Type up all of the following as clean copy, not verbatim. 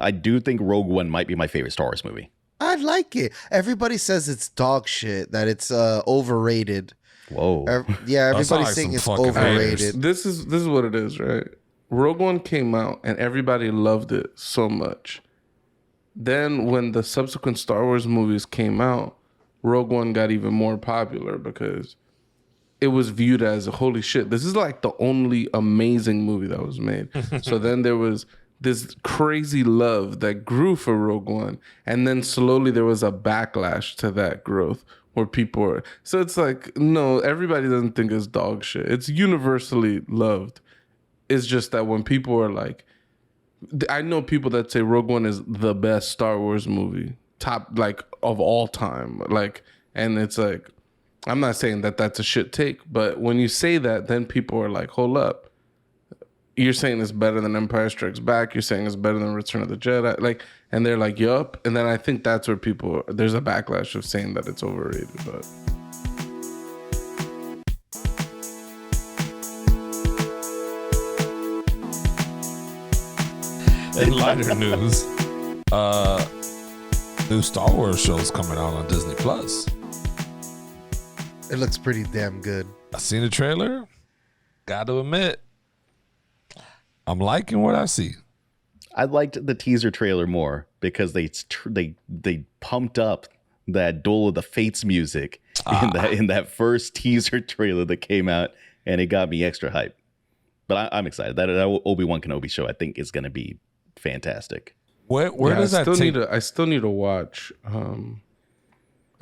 I do think Rogue One might be my favorite Star Wars movie. I like it. Everybody says it's dog shit, that it's overrated. Whoa. Yeah, everybody's like saying it's some fucking overrated. This is what it is, right? Rogue One came out and everybody loved it so much. Then when the subsequent Star Wars movies came out, Rogue One got even more popular because it was viewed as, holy shit, this is like the only amazing movie that was made. So then there was this crazy love that grew for Rogue One. And then slowly there was a backlash to that growth where people were. So it's like, no, everybody doesn't think it's dog shit. It's universally loved. It's just that when people are like, I know people that say Rogue One is the best Star Wars movie, top like of all time. Like, and it's like, I'm not saying that that's a shit take, but when you say that, then people are like, hold up. You're saying it's better than Empire Strikes Back. You're saying it's better than Return of the Jedi. Like, and they're like, yup. And then I think that's where people, there's a backlash of saying that it's overrated, but. In lighter news, new Star Wars shows coming out on Disney Plus. It looks pretty damn good. I seen the trailer. Got to admit, I'm liking what I see. I liked the teaser trailer more because they pumped up that Duel of the Fates music in that first teaser trailer that came out, and it got me extra hype. But I'm excited. That Obi-Wan Kenobi show, I think, is going to be fantastic. Where does that take? I still need to watch.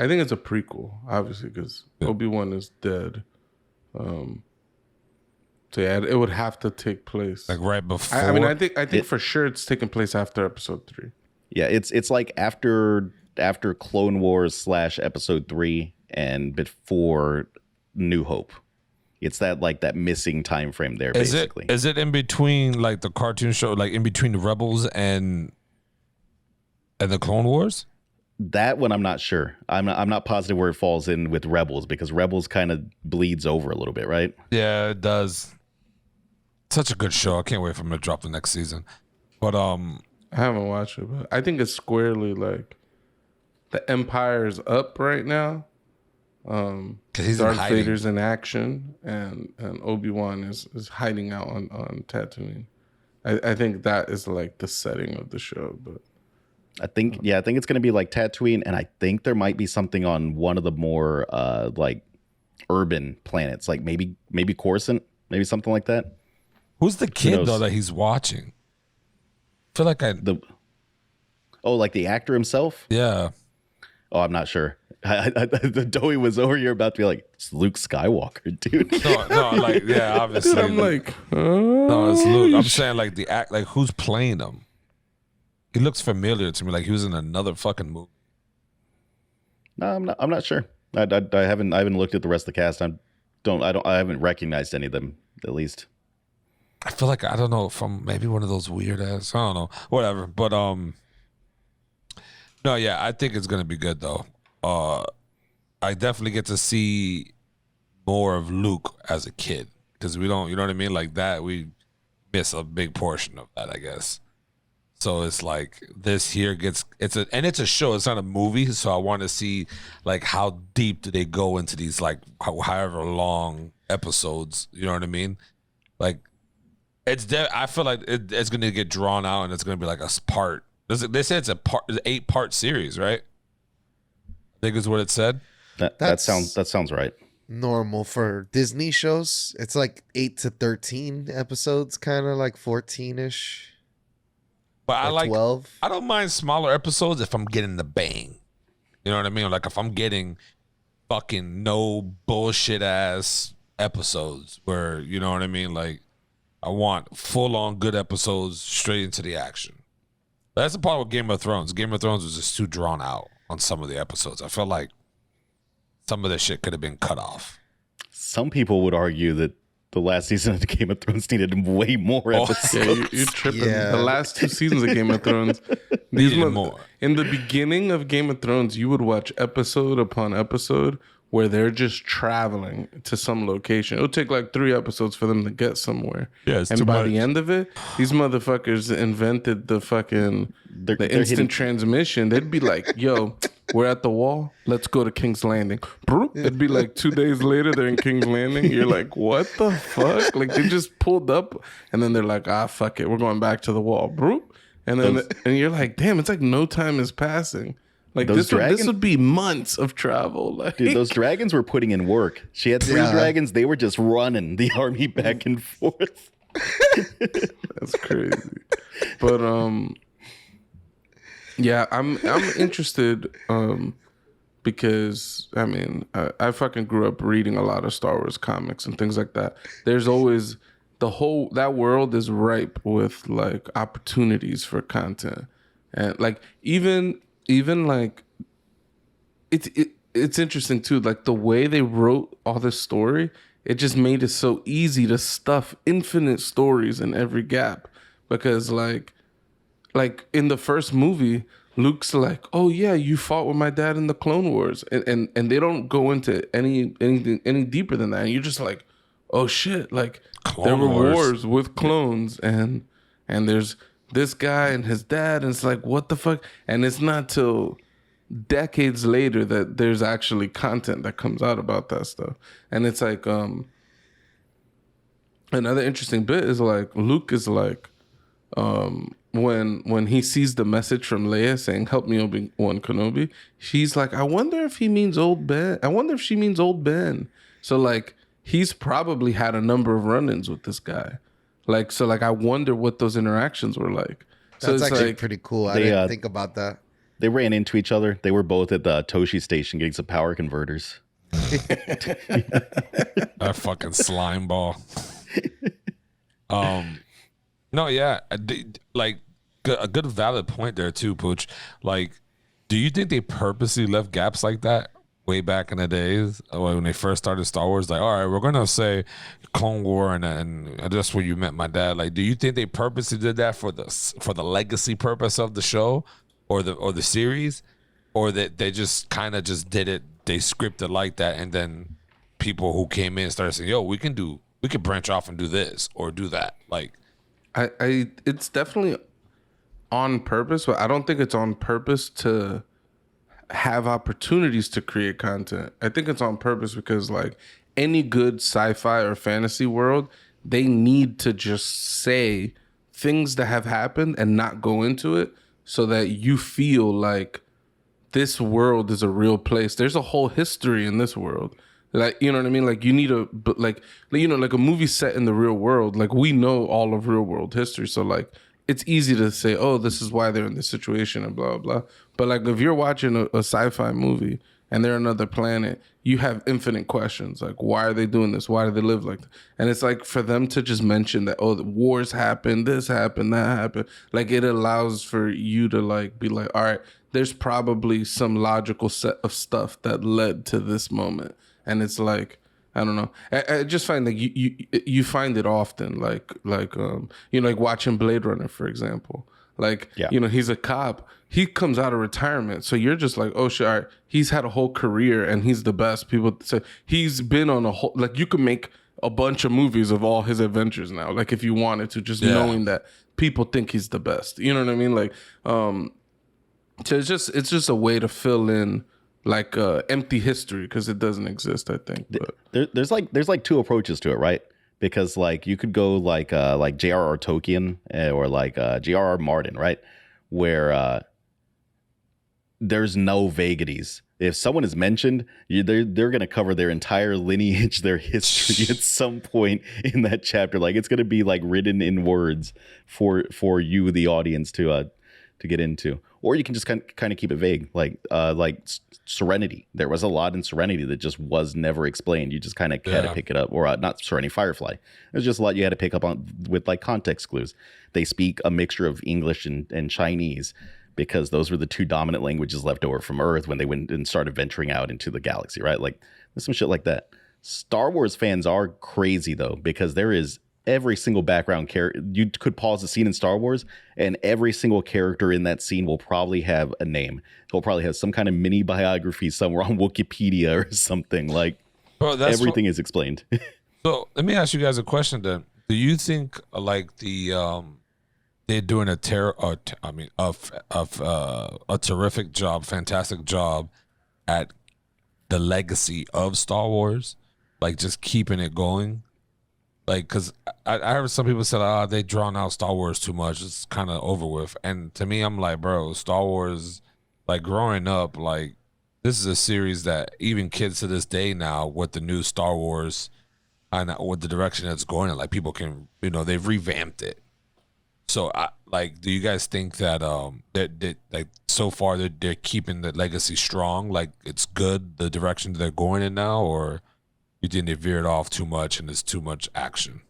I think it's a prequel, obviously, because Obi-Wan is dead. So yeah, it would have to take place Like right before. I mean, I think for sure it's taking place after Episode 3. Yeah, it's like after Clone Wars / Episode 3 and before New Hope. It's that missing time frame there, basically. Is it in between like the cartoon show, like in between the Rebels and the Clone Wars? That one I'm not sure. I'm not positive where it falls in with Rebels, because Rebels kind of bleeds over a little bit, right? Yeah, it does. Such a good show. I can't wait for them to drop the next season. But I haven't watched it, but I think it's squarely like the Empire's up right now. he's Darth hiding. Vader's in action, and Obi-Wan is hiding out on Tatooine. I think that is like the setting of the show, but I think it's going to be like Tatooine, and I think there might be something on one of the more like urban planets, like maybe Coruscant, maybe something like that. Who's the kid though that he's watching? I feel like like the actor himself? Yeah. Oh, I'm not sure. The Dowie was over here about to be like, it's Luke Skywalker, dude. No, like yeah, obviously. dude, I'm like, no, it's Luke. I'm saying like the act, like who's playing him? He looks familiar to me, like he was in another fucking movie. No, I'm not sure. I haven't looked at the rest of the cast. I haven't recognized any of them, at least. I feel like I don't know if I'm maybe one of those weird ass. I don't know, whatever. But no, yeah, I think it's gonna be good though. I definitely get to see more of Luke as a kid, because we don't, you know what I mean, like that we miss a big portion of that, I guess. So it's like this here it's a show. It's not a movie, so I want to see like how deep do they go into these like however long episodes. You know what I mean? Like I feel like it's gonna get drawn out, and it's gonna be like a part. They said it's an 8-part series, right? I think is what it said. That sounds right. Normal for Disney shows. It's like 8 to 13 episodes, kind of like 14-ish. But I like 12. I don't mind smaller episodes if I'm getting the bang. You know what I mean? Like if I'm getting fucking no bullshit ass episodes where, you know what I mean? Like I want full on good episodes straight into the action. That's the part with Game of Thrones. Game of Thrones was just too drawn out on some of the episodes. I felt like some of this shit could have been cut off. Some people would argue that the last season of Game of Thrones needed way more episodes. Yeah, you're tripping. Yeah. The last 2 seasons of Game of Thrones needed more. In the beginning of Game of Thrones, you would watch episode upon episode where they're just traveling to some location. It would take like 3 episodes for them to get somewhere. Yeah, it's and too by much. the end of it, these motherfuckers invented the fucking the instant transmission, they'd be like, yo, we're at the wall. Let's go to King's Landing. It'd be like 2 days later, they're in King's Landing. You're like, what the fuck? Like, they just pulled up, and then they're like, fuck it. We're going back to the wall. And then and you're like, damn, it's like no time is passing. Like, this would be months of travel. Like, dude, those dragons were putting in work. She had 3 dragons. They were just running the army back and forth. That's crazy. But yeah, I'm interested because I mean I fucking grew up reading a lot of Star Wars comics and things like that. There's always that world is ripe with like opportunities for content, and like even like it's interesting too, like the way they wrote all this story. It just made it so easy to stuff infinite stories in every gap, because like in the first movie, Luke's like, "Oh yeah, you fought with my dad in the Clone Wars," and they don't go into anything any deeper than that. And you're just like, "Oh shit!" Like there were wars with clones, and there's this guy and his dad, and it's like, what the fuck? And it's not till decades later that there's actually content that comes out about that stuff. And it's like another interesting bit is like Luke is like when he sees the message from Leia saying help me, Obi-Wan Kenobi, she's like, I wonder if he means old Ben. I wonder if she means old Ben. So like he's probably had a number of run-ins with this guy. Like, so like I wonder what those interactions were like. So That's it's actually like, pretty cool. I didn't think about that. They ran into each other. They were both at the Toshi station getting some power converters. A fucking slime ball. No, yeah, like a good valid point there too, Pooch. Like, do you think they purposely left gaps like that way back in the days when they first started Star Wars? Like, all right, we're gonna say Clone War, and that's where you met my dad. Like, do you think they purposely did that for the legacy purpose of the show? Or the series, or that they just kind of just did it, they scripted like that, and then people who came in started saying, yo, we can branch off and do this or do that. Like, it's definitely on purpose, but I don't think it's on purpose to have opportunities to create content. I think it's on purpose because like any good sci-fi or fantasy world, they need to just say things that have happened and not go into it, so that you feel like this world is a real place. There's a whole history in this world. Like, you know what I mean? Like you need like a movie set in the real world. Like we know all of real world history. So like, it's easy to say, oh, this is why they're in this situation and blah, blah. But like, if you're watching a sci-fi movie and they're on another planet, you have infinite questions. Like, why are they doing this? Why do they live like that? And it's like for them to just mention that, oh, the wars happened, this happened, that happened. Like it allows for you to like be like, all right, there's probably some logical set of stuff that led to this moment. And it's like, I don't know. I just find like you find it often, like watching Blade Runner, for example. Like, he's a cop. He comes out of retirement. So you're just like, oh, shit, all right. He's had a whole career and he's the best. People say he's been on a whole, like you could make a bunch of movies of all his adventures now. Like if you wanted to, just knowing that people think he's the best. You know what I mean? Like, so it's just a way to fill in like empty history because it doesn't exist, I think. But there's like 2 approaches to it, right? Because like you could go like J.R.R. Tolkien or like J.R.R. Martin, right? Where there's no vagaries. If someone is mentioned, they're going to cover their entire lineage, their history at some point in that chapter. Like it's going to be like written in words for you, the audience, to get into. Or you can just kind of keep it vague, like Serenity. There was a lot in Serenity that just was never explained. You just kind of had to pick it up. Or not Serenity, Firefly. There's just a lot you had to pick up on with like context clues. They speak a mixture of English and Chinese because those were the 2 dominant languages left over from Earth when they went and started venturing out into the galaxy, right? Like there's some shit like that. Star Wars fans are crazy though, because there is every single background character. You could pause the scene in Star Wars and every single character in that scene will probably have a name. He'll probably have some kind of mini biography somewhere on Wikipedia or something. Like everything is explained. So let me ask you guys a question then. Do you think like the they're doing a terrific job, fantastic job at the legacy of Star Wars, like just keeping it going. Like, because I heard some people say, they drawn out Star Wars too much. It's kind of over with. And to me, I'm like, bro, Star Wars, like growing up, like this is a series that even kids to this day now, with the new Star Wars and with the direction that's going in, like people can, they've revamped it. So, do you guys think that that like so far they're keeping the legacy strong? Like it's good the direction they're going in now, or you think they veered off too much and there's too much action?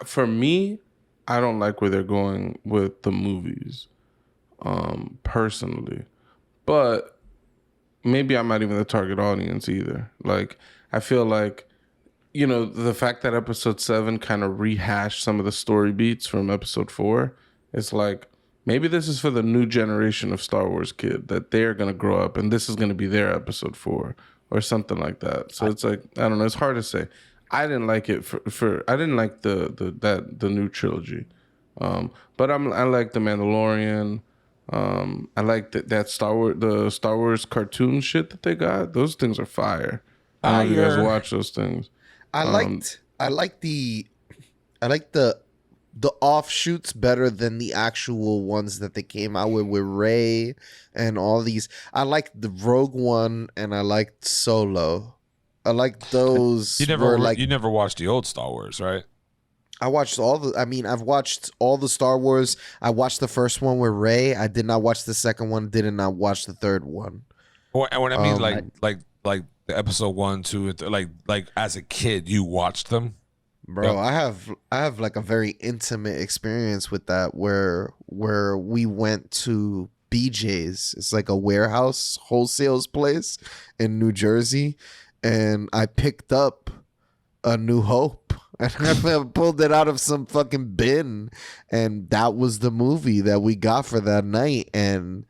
For me, I don't like where they're going with the movies, personally. But maybe I'm not even the target audience either. Like, I feel like, the fact that episode 7 kind of rehashed some of the story beats from episode 4, it's like, maybe this is for the new generation of Star Wars kid, that they're going to grow up and this is going to be their episode 4 or something like that. So it's like, I don't know. It's hard to say. I didn't like it I didn't like the new trilogy. But I like The Mandalorian. I like that the Star Wars cartoon shit that they got. Those things are fire. I don't know if you guys watch those things. I like the offshoots better than the actual ones that they came out with Rey and all these. I like the Rogue One and I liked Solo. I like those. You never watched the old Star Wars, right? I've watched all the Star Wars. I watched the first one with Rey. I did not watch the second one. Did not watch the third one. And what I mean, like the episode 1, 2, and like as a kid, you watched them. Bro, yeah. I have like a very intimate experience with that where we went to BJ's. It's like a warehouse wholesales place in New Jersey, and I picked up A New Hope and I pulled it out of some fucking bin, and that was the movie that we got for that night. And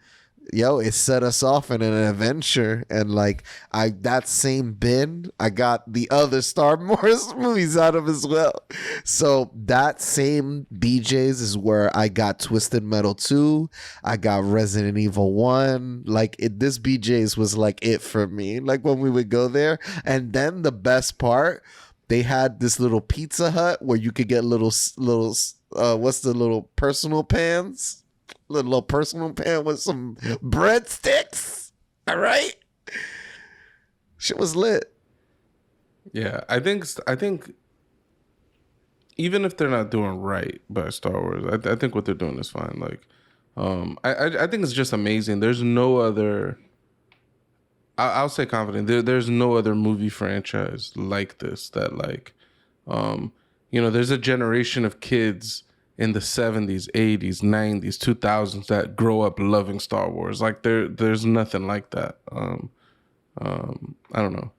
it set us off in an adventure. And like that same bin, I got the other Star Wars movies out of as well. So that same BJ's is where I got Twisted Metal 2. I got Resident Evil 1. Like this BJ's was like it for me. Like when we would go there. And then the best part, they had this little Pizza Hut where you could get little what's the little personal pans? Little personal pan with some breadsticks. All right. Shit was lit. Yeah, I think even if they're not doing right by Star Wars, I think what they're doing is fine. Like, I think it's just amazing. There's no other. I'll say confident. There's no other movie franchise like this that there's a generation of kids in the 70s, 80s, 90s, 2000s that grow up loving Star Wars. Like there's nothing like that. I don't know.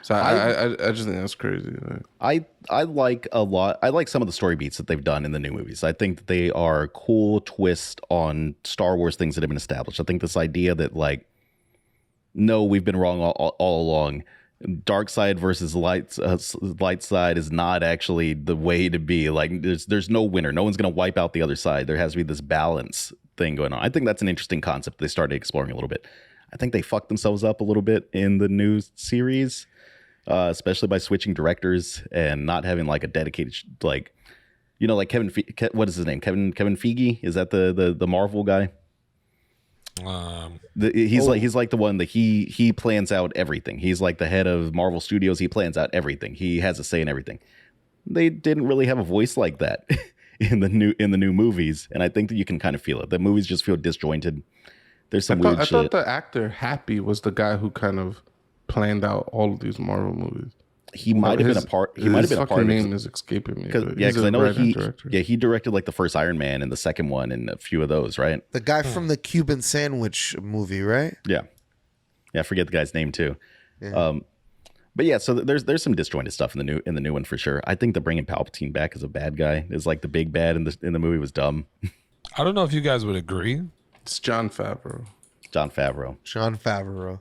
So I just think that's crazy. I like a lot. I like some of the story beats that they've done in the new movies. I think that they are a cool twist on Star Wars things that have been established. I think this idea that no, we've been wrong all along. Dark side versus light side is not actually the way to be. Like there's no winner. No one's going to wipe out the other side. There has to be this balance thing going on. I think that's an interesting concept they started exploring a little bit. I think they fucked themselves up a little bit in the new series, especially by switching directors and not having like a dedicated like Kevin. What is his name? Kevin Feige? Is that the Marvel guy? He's like the one that he plans out everything. He's like the head of Marvel Studios. He plans out everything. He has a say in everything. They didn't really have a voice like that in the new movies, and I think that you can kind of feel it. The movies just feel disjointed. There's some weird shit. I thought the actor Happy was the guy who kind of planned out all of these Marvel movies. He might have been a part. He might have been a part. His name is escaping me. Because I know he directed like the first Iron Man and the second one and a few of those, right? The guy from the Cuban Sandwich movie, right? Yeah, I forget the guy's name too. Yeah. But yeah, so there's some disjointed stuff in the new one for sure. I think the bringing Palpatine back as a bad guy is like the big bad in the movie was dumb. I don't know if you guys would agree. It's Jon Favreau. Jon Favreau.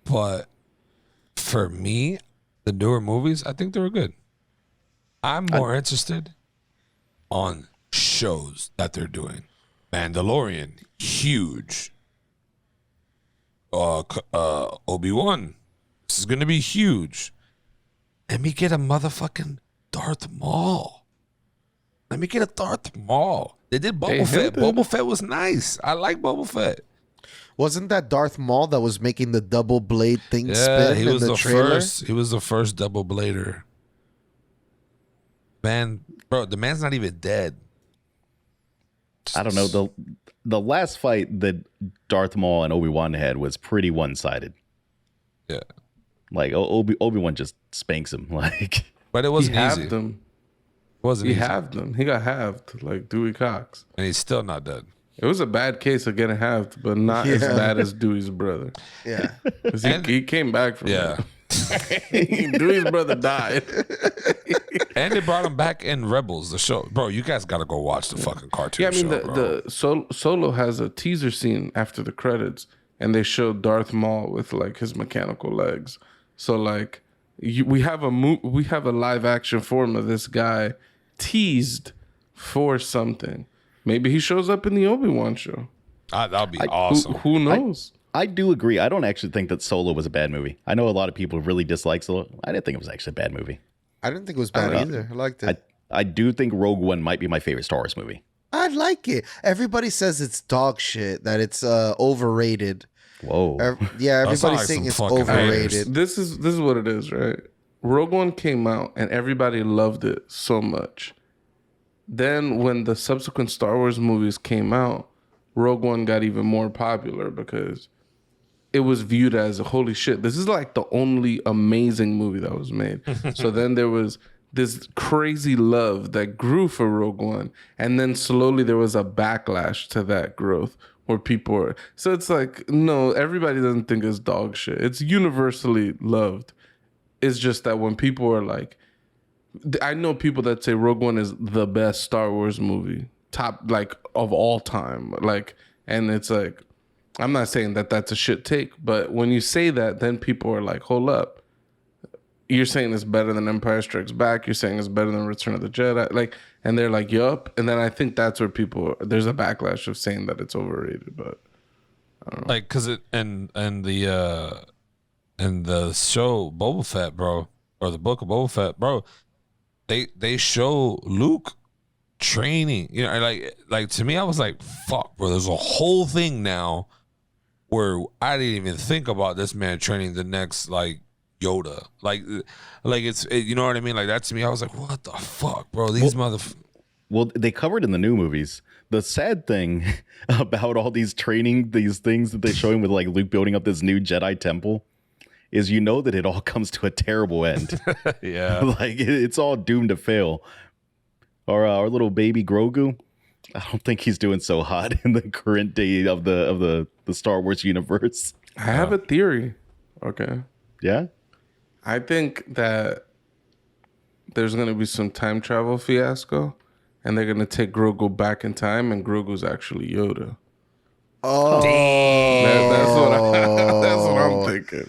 But for me, the newer movies, I think they were good. I'm more interested on shows that they're doing. Mandalorian, huge. Obi-Wan, this is gonna be huge. Let me get a motherfucking Darth Maul. Let me get a Darth Maul. They did Boba Fett. Boba Fett was nice. I like Boba Fett. Wasn't that Darth Maul that was making the double blade thing spin he was in the trailer? first. He was the first double blader. Man, bro, the man's not even dead. I don't know. The last fight that Darth Maul and Obi-Wan had was pretty one-sided. Yeah. Like Obi-Wan just spanks him. Like, but it wasn't he easy. halved him. It wasn't He easy. halved him. He got halved like Dewey Cox. And he's still not dead. It was a bad case of getting halved, but not as bad as Dewey's brother. Yeah. 'Cause he came back from Yeah. it. Dewey's brother died. And they brought him back in Rebels, the show. Bro, you guys got to go watch the fucking cartoon Yeah, I mean, show, bro. Solo has a teaser scene after the credits, and they showed Darth Maul with like his mechanical legs. So like, we have a live action form of this guy teased for something. Maybe he shows up in the Obi-Wan show. That'll be awesome. Who knows? I do agree. I don't actually think that Solo was a bad movie. I know a lot of people really dislike Solo. I didn't think it was actually a bad movie. I didn't think it was bad either. I liked it. I do think Rogue One might be my favorite Star Wars movie. I like it. Everybody says it's dog shit, that it's overrated. Whoa. Yeah, That sound everybody's like saying some it's fucking overrated. This is what it is, right? Rogue One came out and everybody loved it so much. Then when the subsequent Star Wars movies came out, Rogue One got even more popular because it was viewed as holy shit. This is like the only amazing movie that was made. So then there was this crazy love that grew for Rogue One, and then slowly there was a backlash to that growth where people were. So it's like, no, everybody doesn't think it's dog shit. It's universally loved. It's just that when people are like, I know people that say Rogue One is the best Star Wars movie, top like of all time. Like, and it's like, I'm not saying that that's a shit take, but when you say that, then people are like, hold up. You're saying it's better than Empire Strikes Back. You're saying it's better than Return of the Jedi. Like, and they're like, yup. And then I think that's where there's a backlash of saying that it's overrated, but I don't know. Like, cause it and the show Boba Fett, bro, or the book of Boba Fett, bro, they show Luke training. You know, like to me, I was like, fuck, bro. There's a whole thing now where I didn't even think about this man training the next like Yoda. Like you know what I mean? Like that to me, I was like, what the fuck, bro? These Well, they covered in the new movies. The sad thing about all these training, these things that they're showing with like Luke building up this new Jedi temple is you know that it all comes to a terrible end. yeah. Like it's all doomed to fail. Our little baby Grogu, I don't think he's doing so hot in the current day of the Star Wars universe. I have a theory. Okay. Yeah? I think that there's going to be some time travel fiasco, and they're going to take Grogu back in time, and Grogu's actually Yoda. Oh, That's what I'm thinking.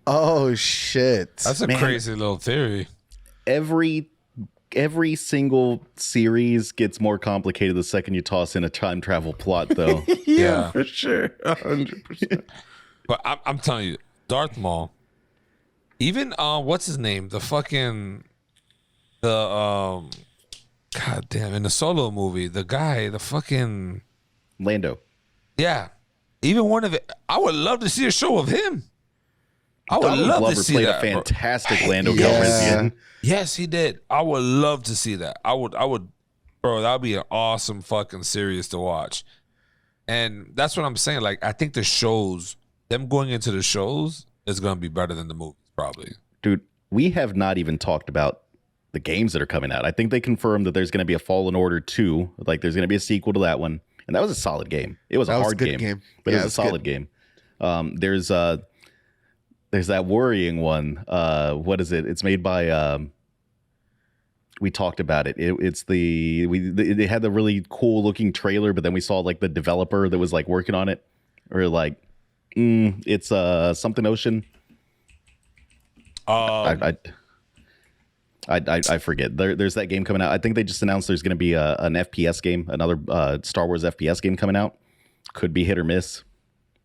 oh shit! That's a crazy little theory. Every single series gets more complicated the second you toss in a time travel plot, though. Yeah. For sure. 100%. But I'm telling you, Darth Maul, even what's his name? God damn, in the Solo movie, the guy, the fucking Lando. yeah. Even one of it, I would love to see a show of him. I would Donald love Glover to see played that. a bro. fantastic Lando Yeah. Calrissian. Yes, he did. I would love to see that. I would, bro, that would be an awesome fucking series to watch. And that's what I'm saying. Like, I think the shows, them going into the shows is going to be better than the movies, probably. Dude, we have not even talked about the games that are coming out. I think they confirmed that there's going to be a Fallen Order 2. Like, there's going to be a sequel to that one. And that was a solid game. It was a hard game, but it was a solid game. There's that worrying one. What is it? It's made by... we talked about it. They had the really cool looking trailer, but then we saw like the developer that was like working on it, or like it's something Ocean. I I forget. There's that game coming out. I think they just announced there's going to be an FPS game, another Star Wars FPS game coming out. Could be hit or miss.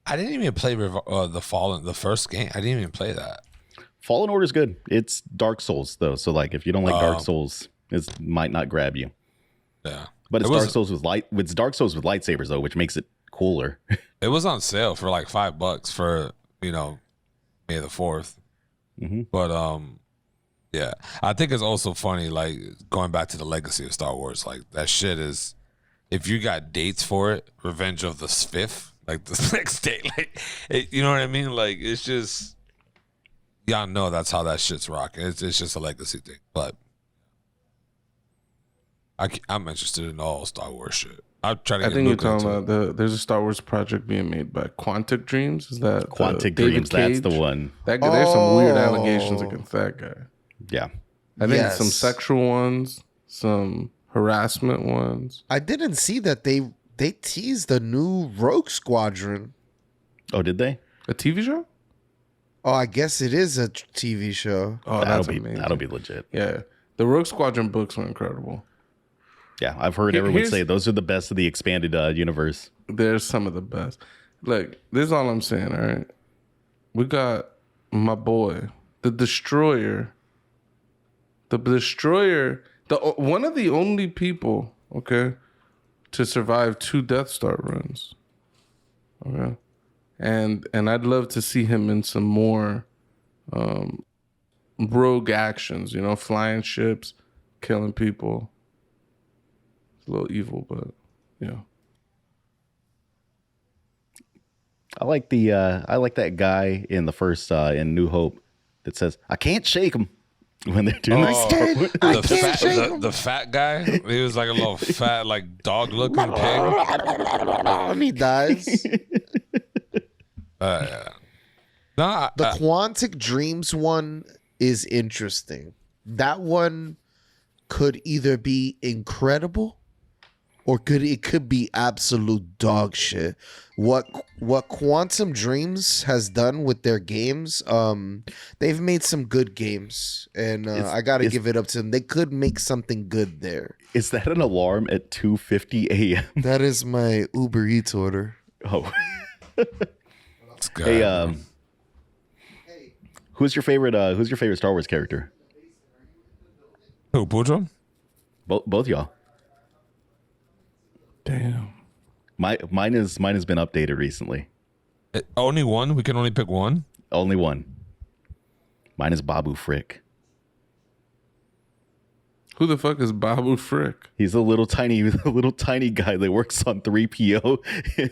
I didn't even play the first game. I didn't even play that. Fallen Order's good. It's Dark Souls though, so like if you don't like Dark Souls, it might not grab you. Yeah, but it's Dark Souls with lightsabers though, which makes it cooler. It was on sale for like $5 for May the 4th. Mm-hmm. But yeah, I think it's also funny, like going back to the legacy of Star Wars. Like that shit is, if you got dates for it, Revenge of the 5th, like the next day, like you know what I mean? Like it's just, y'all know that's how that shit's rocking. It's just a legacy thing. But I'm interested in all Star Wars shit. I'm trying to. I think you're talking about there's a Star Wars project being made by Quantic Dreams. Is that Quantic Dreams? That's the one. That guy, there's some weird allegations against that guy. Yeah, I think some sexual ones, some harassment ones. I didn't see that they teased a new Rogue Squadron. Oh, did they? A TV show? Oh, I guess it is a TV show. Oh, that's amazing. That'll be legit. Yeah, the Rogue Squadron books were incredible. Yeah, I've heard everyone say those are the best of the expanded universe. There's some of the best. Look, this is all I'm saying, all right? We got my boy, the Destroyer. The Destroyer, one of the only people, okay, to survive 2 Death Star runs. Okay? And I'd love to see him in some more rogue actions, flying ships, killing people. It's a little evil, but yeah. I like that guy in the first in New Hope that says, "I can't shake him." When they're doing the fat guy, he was like a little fat, like dog looking pig. And he dies. Yeah. The Quantic Dreams one is interesting. That one could either be incredible or it could be absolute dog shit. What Quantum Dreams has done with their games, they've made some good games, and I gotta give it up to them. They could make something good there. Is that an alarm at 2:50 a.m.? That is my Uber Eats order. Oh, that's good. Hey, who's your favorite Star Wars character? Who, Pujo? Both y'all. Damn. Mine has been updated recently. Only one? We can only pick one? Only one. Mine is Babu Frick. Who the fuck is Babu Frick? He's a little tiny guy that works on 3PO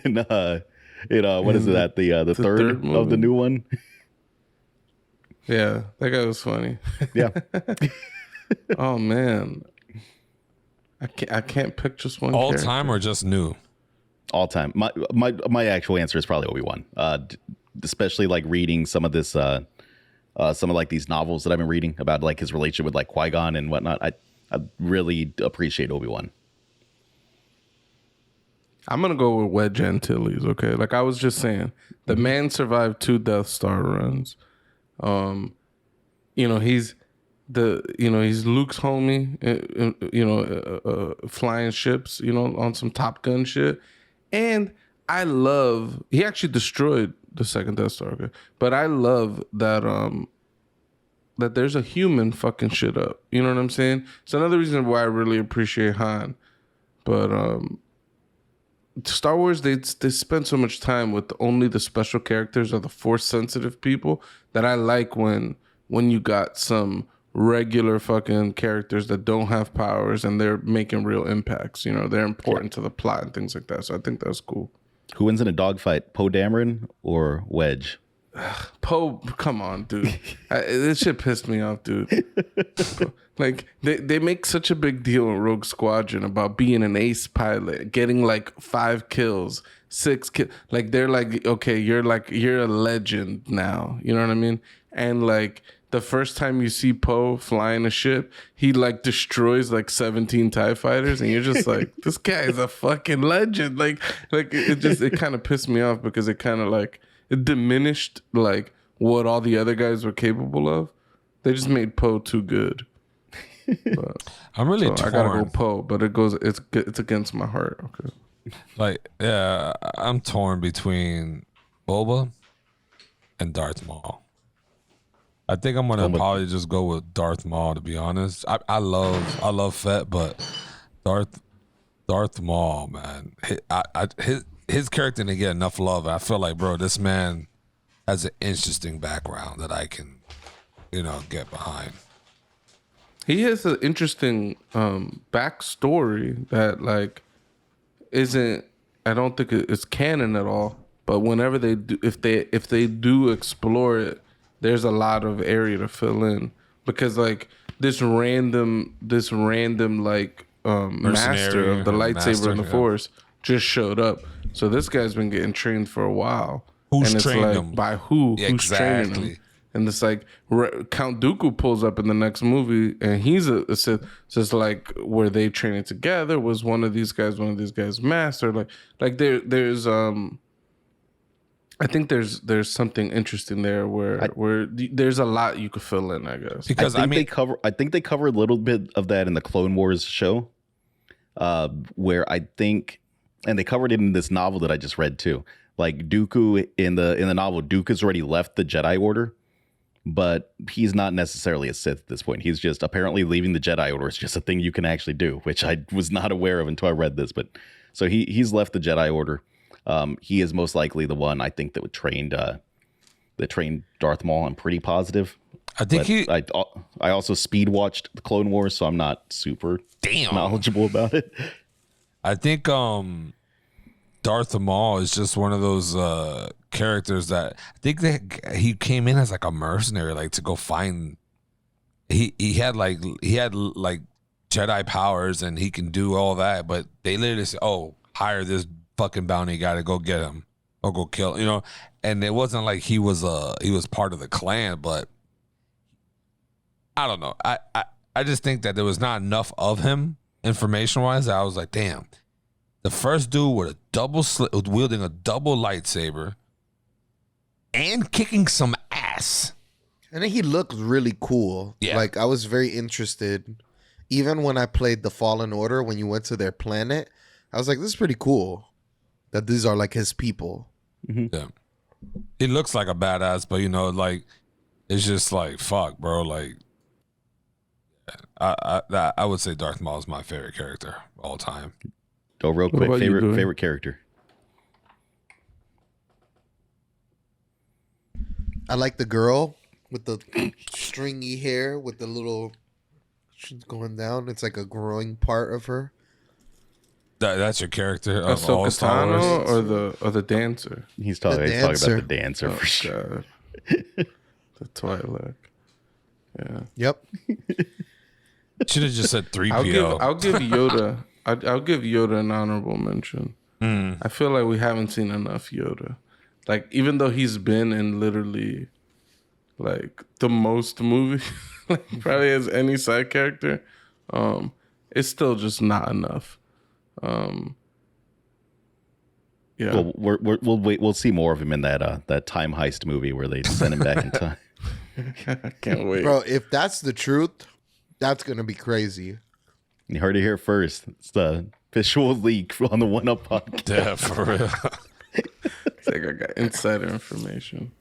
in what is that? The third of the new one. Yeah, that guy was funny. Yeah. Oh man. I can't pick just one all character. Time or just new? All time. My actual answer is probably Obi-Wan. Especially like reading some of this some of like these novels that I've been reading about like his relationship with like Qui-Gon and whatnot. I really appreciate Obi-Wan. I'm gonna go with Wedge Antilles, okay? Like I was just saying, the man survived 2 Death Star runs. He's Luke's homie, flying ships, on some Top Gun shit. And he actually destroyed the 2nd Death Star, okay? But I love that that there's a human fucking shit up. You know what I'm saying? It's another reason why I really appreciate Han. But Star Wars, they spend so much time with only the special characters or the Force sensitive people that I like when you got some regular fucking characters that don't have powers and they're making real impacts. They're important to the plot and things like that. So I think that's cool. Who wins in a dogfight, Poe Dameron or Wedge? Poe, come on, dude. This shit pissed me off, dude. Like they make such a big deal in Rogue Squadron about being an ace pilot, getting like 5 kills, 6 kills. Like they're like, okay, you're a legend now. You know what I mean? And like the first time you see Poe flying a ship, he like destroys like 17 TIE fighters, and you're just like, this guy is a fucking legend. Like it kind of pissed me off because it kind of like it diminished like what all the other guys were capable of. They just made Poe too good. But, I'm really so torn. I gotta go Poe, but it's against my heart. Okay. Like, yeah, I'm torn between Boba and Darth Maul. I think I'm gonna probably just go with Darth Maul, to be honest. I love Fett, but Darth Maul, man, his character didn't get enough love. I feel like, bro, this man has an interesting background that I can, get behind. He has an interesting backstory that like isn't. I don't think it's canon at all. But whenever they do, if they do explore it, there's a lot of area to fill in because like this random like master of the lightsaber and the Force just showed up. So this guy's been getting trained for a while. Who's and it's trained like, him? by who? Yeah, Who's training him? And it's like Count Dooku pulls up in the next movie, and he's a Sith. So it's like, were they training together? Was one of these guys master? Like there's I think there's something interesting there where there's a lot you could fill in, I guess. Because I think they cover a little bit of that in the Clone Wars show, where I think, and they covered it in this novel that I just read too. Like Dooku in the novel, Dooku's already left the Jedi Order, but he's not necessarily a Sith at this point. He's just apparently leaving the Jedi Order. It's just a thing you can actually do, which I was not aware of until I read this. But so he's left the Jedi Order. He is most likely the one I think that trained Darth Maul. I'm pretty positive. I think I also speed watched the Clone Wars, so I'm not super knowledgeable about it. I think Darth Maul is just one of those characters that I think that he came in as like a mercenary, like to go find. He had Jedi powers and he can do all that, but they literally say, "Oh, hire this fucking bounty guy to go get him or go kill," And it wasn't like he was part of the clan, but I don't know. I just think that there was not enough of him information wise. I was like, damn. The first dude with wielding a double lightsaber and kicking some ass. And then he looked really cool. Yeah. Like, I was very interested. Even when I played the Fallen Order, when you went to their planet, I was like, this is pretty cool that these are like his people. Mm-hmm. Yeah. He looks like a badass, but like, it's just like, fuck, bro. Like, I would say Darth Maul is my favorite character of all time. Go real quick. Favorite character. I like the girl with the stringy hair with the little she's going down. It's like a growing part of her. That's your charther of Ahsoka all Star Wars? Tano or the dancer? He's talking about the dancer for sure. God. The Twi'lek. Yeah. Yep. Should have just said 3PO. I'll give Yoda. I'll give Yoda an honorable mention. I feel like we haven't seen enough Yoda. Like, even though he's been in literally like the most movies, like probably as any side character, it's still just not enough. Yeah. Well, we'll wait. We'll see more of him in that time heist movie where they send him back in time. I can't wait, bro. If that's the truth, that's gonna be crazy. You heard it here first. It's the official leak on the One Up podcast. Yeah, for real. It's like I got insider information.